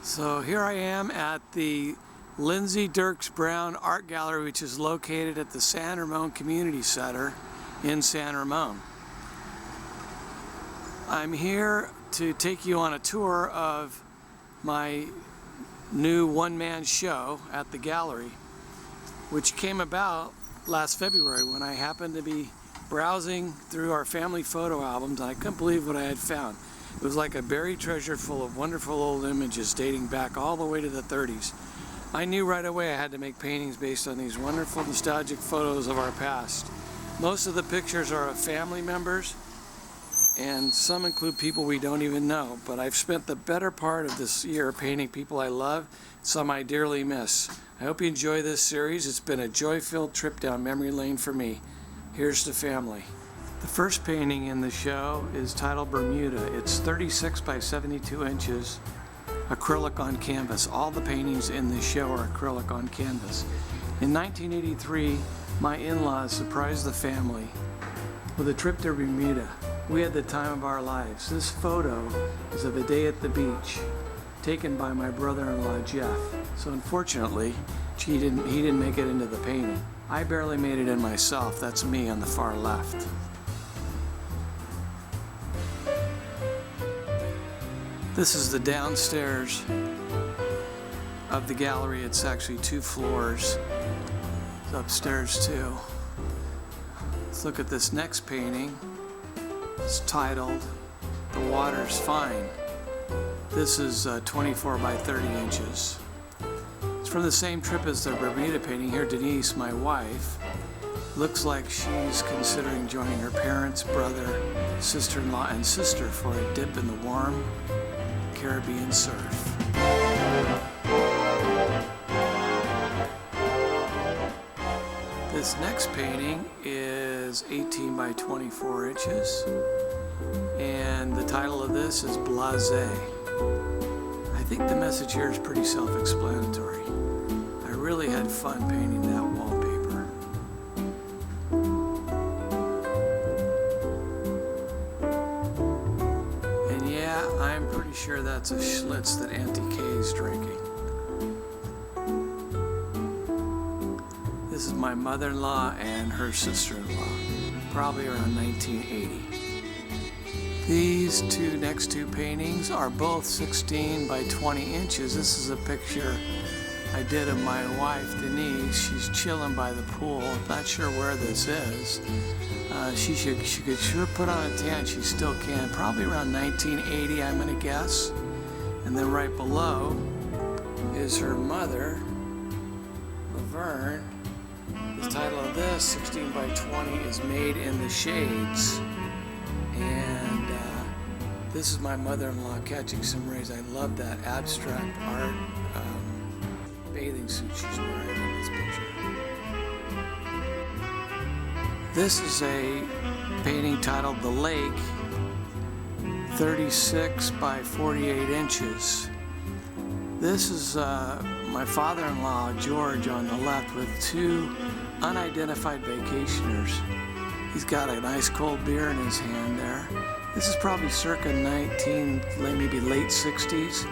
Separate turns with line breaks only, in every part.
So here I am at the Lindsay Dirks Brown Art Gallery, which is located at the San Ramon Community Center in San Ramon. I'm here to take you on a tour of my new one-man show at the gallery, which came about last February when I happened to be browsing through our family photo albums, and I couldn't believe what I had found. It was like a buried treasure full of wonderful old images dating back all the way to the 30s. I knew right away I had to make paintings based on these wonderful nostalgic photos of our past. Most of the pictures are of family members, and some include people we don't even know, but I've spent the better part of this year painting people I love, some I dearly miss. I hope you enjoy this series. It's been a joy-filled trip down memory lane for me. Here's to family. The first painting in the show is titled Bermuda. It's 36 by 72 inches, acrylic on canvas. All the paintings in this show are acrylic on canvas. In 1983, my in-laws surprised the family with a trip to Bermuda. We had the time of our lives. This photo is of a day at the beach, taken by my brother-in-law Jeff. So unfortunately, he didn't make it into the painting. I barely made it in myself. That's me on the far left. This is the downstairs of the gallery. It's actually 2 floors. It's upstairs too. Let's look at this next painting. It's titled The Water's Fine. This is 24 by 30 inches. It's from the same trip as the Bermuda painting. Here, Denise, my wife, looks like she's considering joining her parents, brother, sister-in-law, and sister for a dip in the warm Caribbean surf. This next painting is 18 by 24 inches, and the title of this is Blasé. I think the message here is pretty self-explanatory. I really had fun painting that wallpaper. And yeah, I'm pretty sure that's a Schlitz that Auntie Kay is drinking. This is my mother-in-law and her sister-in-law, probably around 1980. These next two paintings are both 16 by 20 inches. This is a picture I did of my wife, Denise. She's chilling by the pool. Not sure where this is. She could sure put on a tan. She still can. Probably around 1980, I'm going to guess. And then right below is her mother, Laverne. The title of this, 16 by 20, is Made in the Shades. And this is my mother-in-law catching some rays. I love that abstract art bathing suit she's wearing in this picture. This is a painting titled The Lake, 36 by 48 inches. This is my father-in-law, George, on the left with 2 unidentified vacationers. He's got a nice cold beer in his hand there. This is probably circa maybe late 60s.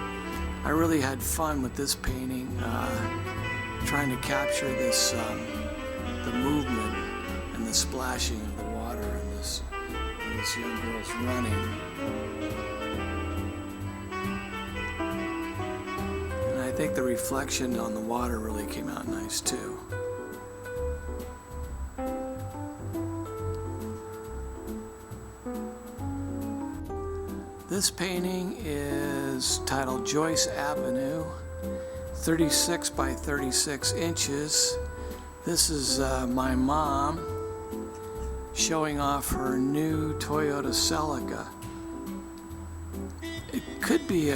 I really had fun with this painting, trying to capture this, the movement and the splashing of the water and this young girl's running. And I think the reflection on the water really came out nice too. This painting is titled Joyce Avenue, 36 by 36 inches. This is my mom showing off her new Toyota Celica. It could be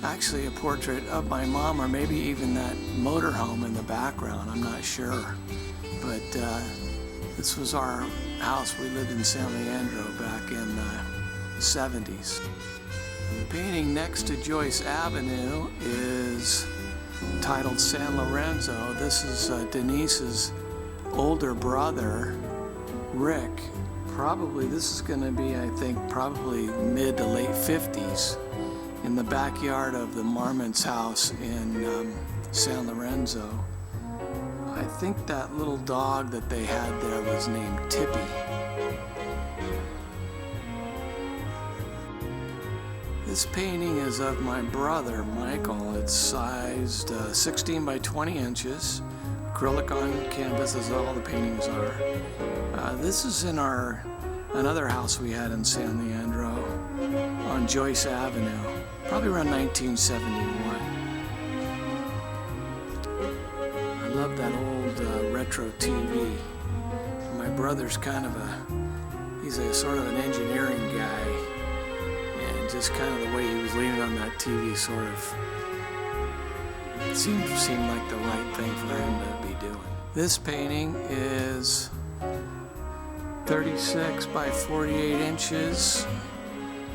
actually a portrait of my mom, or maybe even that motorhome in the background. I'm not sure. But this was our house. We lived in San Leandro back in the 70s. The painting next to Joyce Avenue is titled San Lorenzo. This is Denise's older brother, Rick. Probably this is going to be, I think, probably mid to late 50s. in the backyard of the Marmont's house in San Lorenzo. I think that little dog that they had there was named Tippy. This painting is of my brother, Michael. It's sized 16 by 20 inches. Acrylic on canvas, as all the paintings are. This is in another house we had in San Leandro on Joyce Avenue, probably around 1971. I love that old retro TV. My brother's he's a sort of an engineering guy, and just kind of the way he was leaning on that TV sort of seemed like the right thing for him to be doing. This painting is 36 by 48 inches,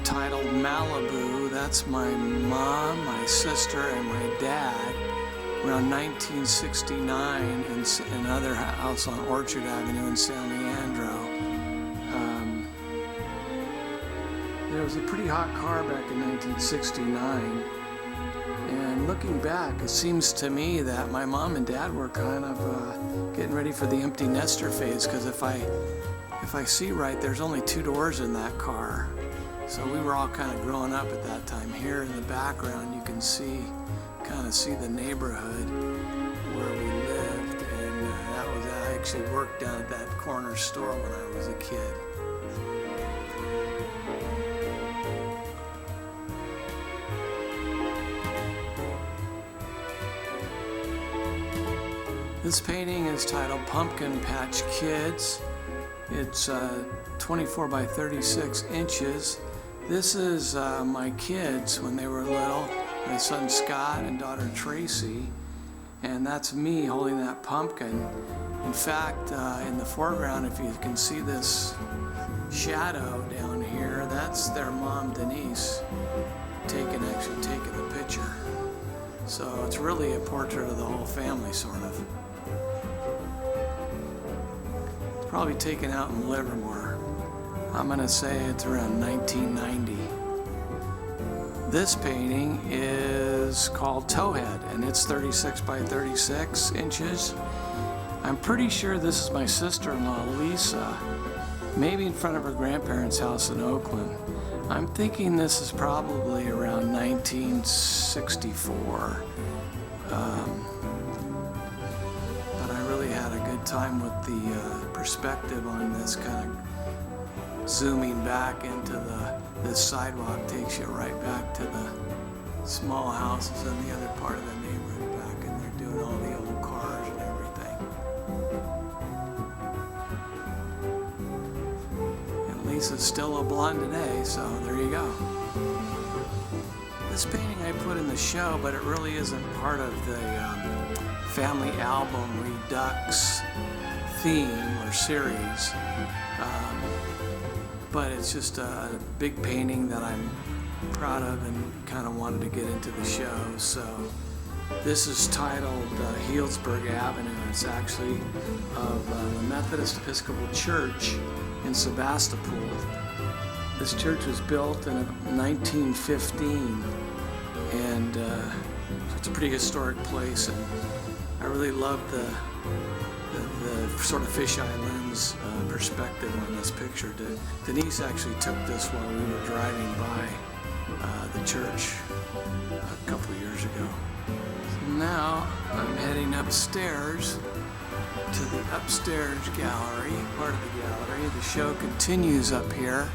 titled Malibu. That's my mom, my sister, and my dad around 1969 in another house on Orchard Avenue in San Leandro. There was a pretty hot car back in 1969. And looking back, it seems to me that my mom and dad were kind of getting ready for the empty nester phase, because if I see right, there's only 2 doors in that car. So we were all kind of growing up at that time. Here in the background, you can kind of see the neighborhood where we lived, and I actually worked down at that corner store when I was a kid. This painting is titled Pumpkin Patch Kids. It's 24 by 36 inches. This is my kids when they were little, my son Scott and daughter Tracy, and that's me holding that pumpkin. In fact, in the foreground, if you can see this shadow down here, that's their mom Denise taking the picture. So it's really a portrait of the whole family, sort of. Probably taken out in Livermore. I'm gonna say it's around 1990. This painting is called Towhead, and it's 36 by 36 inches. I'm pretty sure this is my sister-in-law, Lisa, maybe in front of her grandparents' house in Oakland. I'm thinking this is probably around 1964. Time with the perspective on this, kind of zooming back into this sidewalk takes you right back to the small houses in the other part of the neighborhood back, and they're doing all the old cars and everything. And Lisa's still a blonde today, so there you go. This painting I put in the show, but it really isn't part of the family album Redux theme or series, but it's just a big painting that I'm proud of and kind of wanted to get into the show. So this is titled Healdsburg Avenue. It's actually of the Methodist Episcopal Church in Sebastopol. This church was built in 1915, and so it's a pretty historic place, and I really love the sort of fisheye lens perspective on this picture. Denise actually took this while we were driving by the church a couple of years ago. So now I'm heading upstairs to the upstairs gallery, part of the gallery. The show continues up here,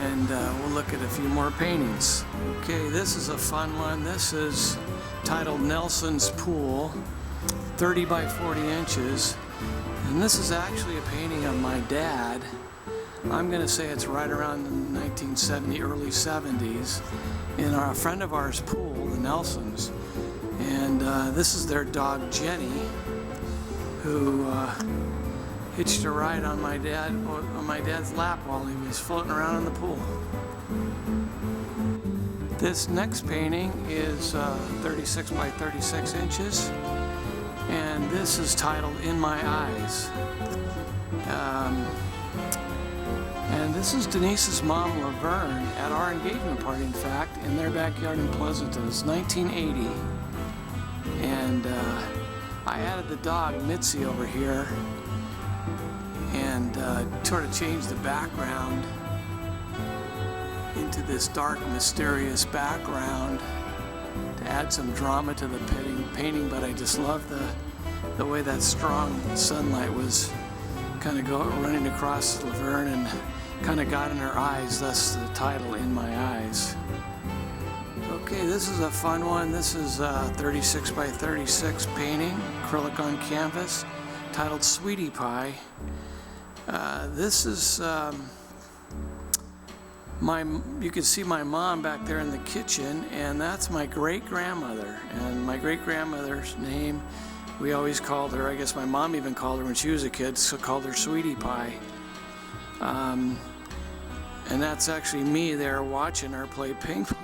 and we'll look at a few more paintings. Okay, this is a fun one. This is titled Nelson's Pool, 30 by 40 inches. And this is actually a painting of my dad. I'm going to say it's right around the 1970, early 70s, in a friend of ours' pool, the Nelsons. And this is their dog, Jenny, who hitched a ride on my dad's lap while he was floating around in the pool. This next painting is 36 by 36 inches, and this is titled In My Eyes. And this is Denise's mom, Laverne, at our engagement party, in fact, in their backyard in Pleasanton. It's 1980. And I added the dog, Mitzi, over here, and sort of changed the background into this dark, mysterious background to add some drama to the painting, but I just love the way that strong sunlight was kind of running across Laverne and kind of got in her eyes, thus the title, In My Eyes. Okay, this is a fun one. This is a 36 by 36 painting, acrylic on canvas, titled Sweetie Pie. This is you can see my mom back there in the kitchen, and that's my great-grandmother. And my great-grandmother's name, we always called her, I guess my mom even called her when she was a kid, so called her Sweetie Pie. And that's actually me there watching her play ping pong.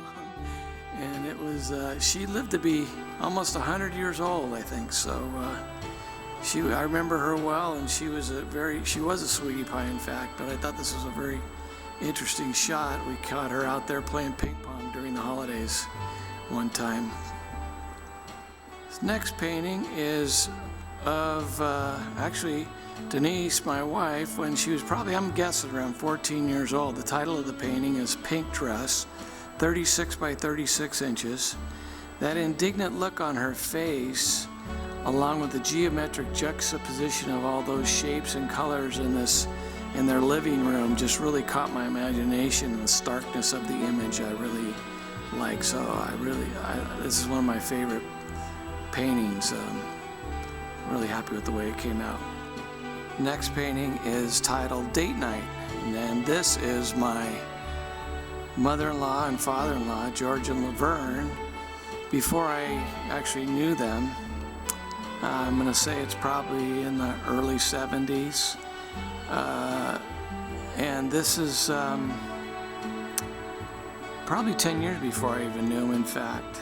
And it was, she lived to be almost 100 years old, I think. So I remember her well, and she was a sweetie pie, in fact. But I thought this was a very interesting shot. We caught her out there playing ping pong during the holidays one time. This next painting is of actually Denise, my wife, when she was probably, I'm guessing, around 14 years old. The title of the painting is Pink Dress, 36 by 36 inches. That indignant look on her face, along with the geometric juxtaposition of all those shapes and colors in their living room, just really caught my imagination, and the starkness of the image I really like. So this is one of my favorite paintings. Really happy with the way it came out. Next painting is titled Date Night, and this is my mother-in-law and father-in-law, George and Laverne, before I actually knew them. I'm going to say it's probably in the early 70s. And this is probably 10 years before I even knew him, in fact.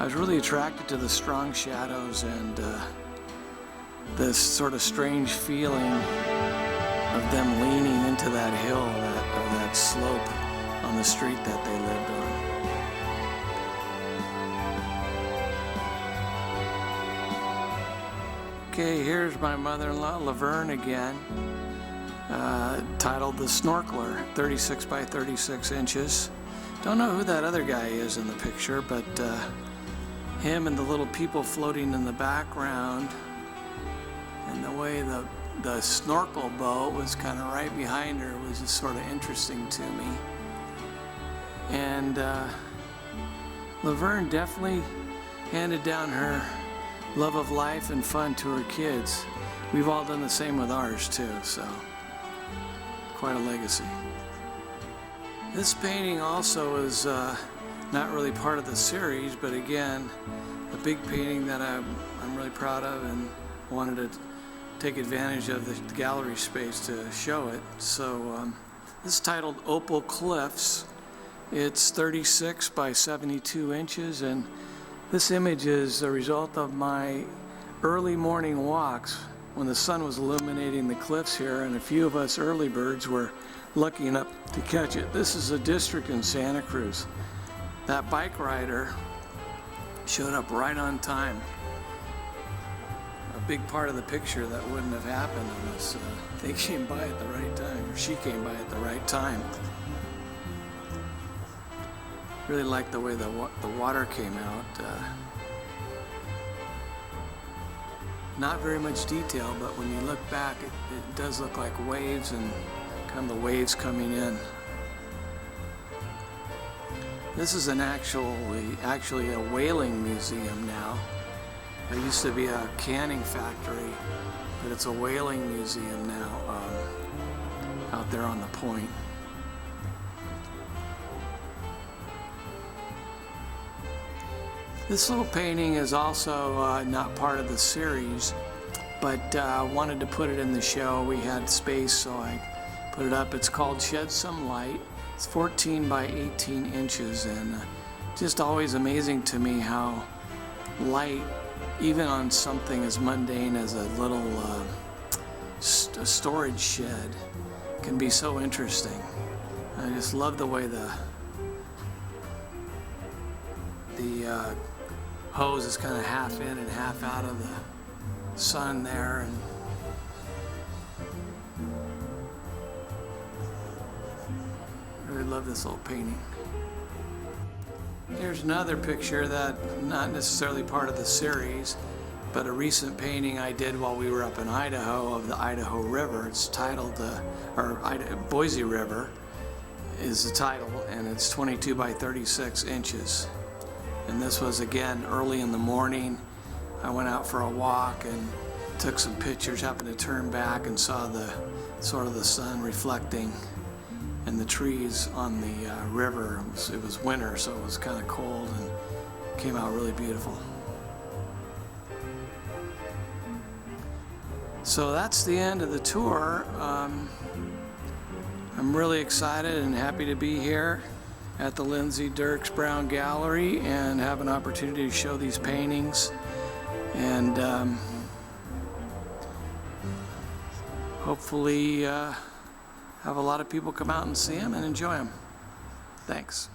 I was really attracted to the strong shadows and this sort of strange feeling of them leaning into that hill, or that slope on the street that they lived on. Okay, here's my mother-in-law, Laverne, again, titled The Snorkeler, 36 by 36 inches. Don't know who that other guy is in the picture, but him and the little people floating in the background, and the way the snorkel boat was kind of right behind her was just sort of interesting to me. And Laverne definitely handed down her love of life and fun to her kids. We've all done the same with ours too, so quite a legacy. This painting also is not really part of the series, but again, a big painting that I'm really proud of and wanted to take advantage of the gallery space to show it. So this is titled Opal Cliffs. It's 36 by 72 inches, and this image is a result of my early morning walks when the sun was illuminating the cliffs here, and a few of us early birds were lucky enough to catch it. This is a district in Santa Cruz. That bike rider showed up right on time. A big part of the picture that wouldn't have happened unless they came by at the right time, or she came by at the right time. Really like the way the water came out. Not very much detail, but when you look back, it does look like waves, and kind of the waves coming in. This is actually a whaling museum now. There used to be a canning factory, but it's a whaling museum now out there on the point. This little painting is also not part of the series, but wanted to put it in the show. We had space, so I put it up. It's called Shed Some Light. It's 14 by 18 inches, and just always amazing to me how light, even on something as mundane as a little storage shed, can be so interesting. I just love the way the hose is kind of half in and half out of the sun there, and I really love this little painting. Here's another picture that not necessarily part of the series, but a recent painting I did while we were up in Idaho of the Idaho River. It's titled, Boise River is the title, and it's 22 by 36 inches. And this was again early in the morning. I went out for a walk and took some pictures, happened to turn back and saw the sort of the sun reflecting and the trees on the river. It was winter, so it was kind of cold and came out really beautiful. So that's the end of the tour. I'm really excited and happy to be here at the Lindsay Dirks Brown Gallery and have an opportunity to show these paintings, and hopefully have a lot of people come out and see them and enjoy them. Thanks.